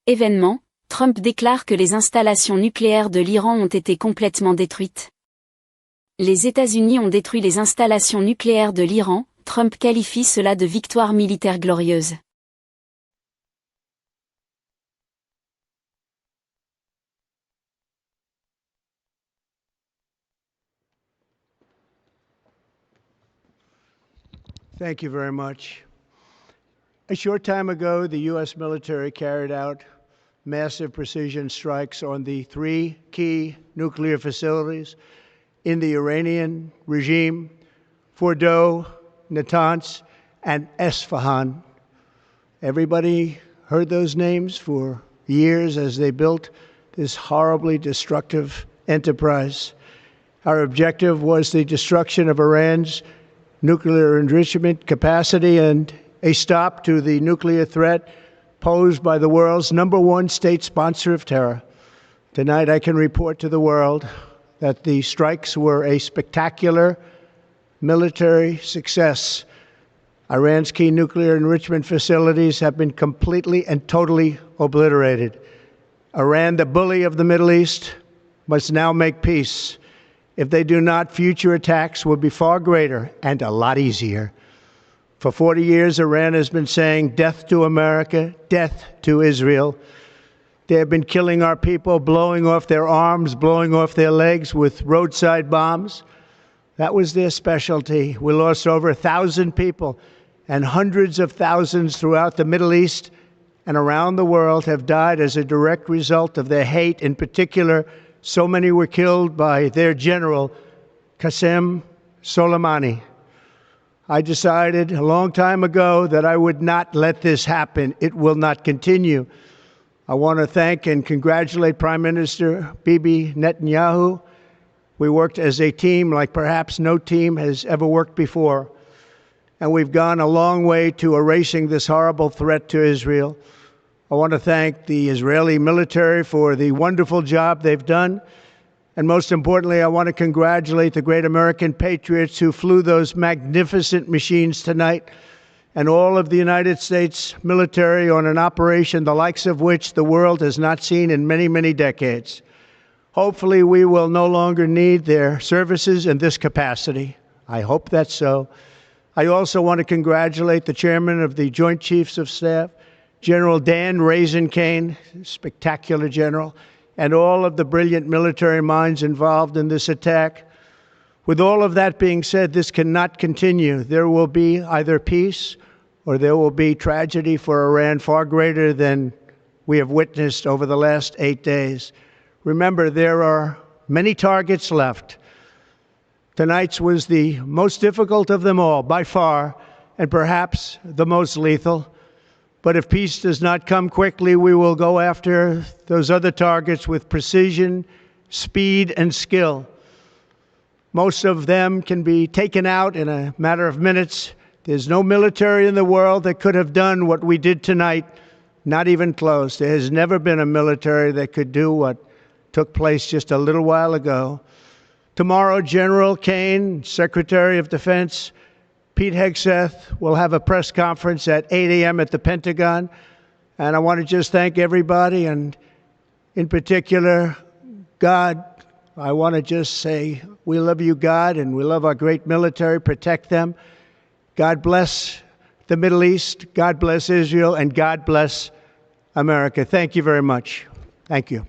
Événement, Trump déclare que les installations nucléaires de l'Iran ont été complètement détruites. Les États-Unis ont détruit les installations nucléaires de l'Iran, Trump qualifie cela de victoire militaire glorieuse. Thank you very much. A short time ago, the U.S. military carried out massive precision strikes on the three key nuclear facilities in the Iranian regime: Fordow, Natanz, and Esfahan. Everybody heard those names for years as they built this horribly destructive enterprise. Our objective was the destruction of Iran's nuclear enrichment capacity and a stop to the nuclear threat posed by the world's #1 state sponsor of terror. Tonight, I can report to the world that the strikes were a spectacular military success. Iran's key nuclear enrichment facilities have been completely and totally obliterated. Iran, the bully of the Middle East, must now make peace. If they do not, future attacks will be far greater and a lot easier. For 40 years, Iran has been saying death to America, death to Israel. They have been killing our people, blowing off their arms, blowing off their legs with roadside bombs. That was their specialty. We lost over 1,000 people, and hundreds of thousands throughout the Middle East and around the world have died as a direct result of their hate. In particular, so many were killed by their general, Qasem Soleimani. I decided a long time ago that I would not let this happen. It will not continue. I want to thank and congratulate Prime Minister Bibi Netanyahu. We worked as a team like perhaps no team has ever worked before. And we've gone a long way to erasing this horrible threat to Israel. I want to thank the Israeli military for the wonderful job they've done. And most importantly, I want to congratulate the great American patriots who flew those magnificent machines tonight, and all of the United States military on an operation the likes of which the world has not seen in many, many decades. Hopefully, we will no longer need their services in this capacity. I hope that's so. I also want to congratulate the chairman of the Joint Chiefs of Staff, General Dan Kane, spectacular general, and all of the brilliant military minds involved in this attack. With all of that being said, this cannot continue. There will be either peace or there will be tragedy for Iran far greater than we have witnessed over the last 8 days. Remember, there are many targets left. Tonight's was the most difficult of them all, by far, and perhaps the most lethal. But if peace does not come quickly, we will go after those other targets with precision, speed, and skill. Most of them can be taken out in a matter of minutes. There's no military in the world that could have done what we did tonight, not even close. There has never been a military that could do what took place just a little while ago. Tomorrow, General Kane, Secretary of Defense, Pete Hegseth will have a press conference at 8 a.m. at the Pentagon. And I want to just thank everybody, and in particular, God. I want to just say, we love you, God, and we love our great military. Protect them. God bless the Middle East. God bless Israel, and God bless America. Thank you very much. Thank you.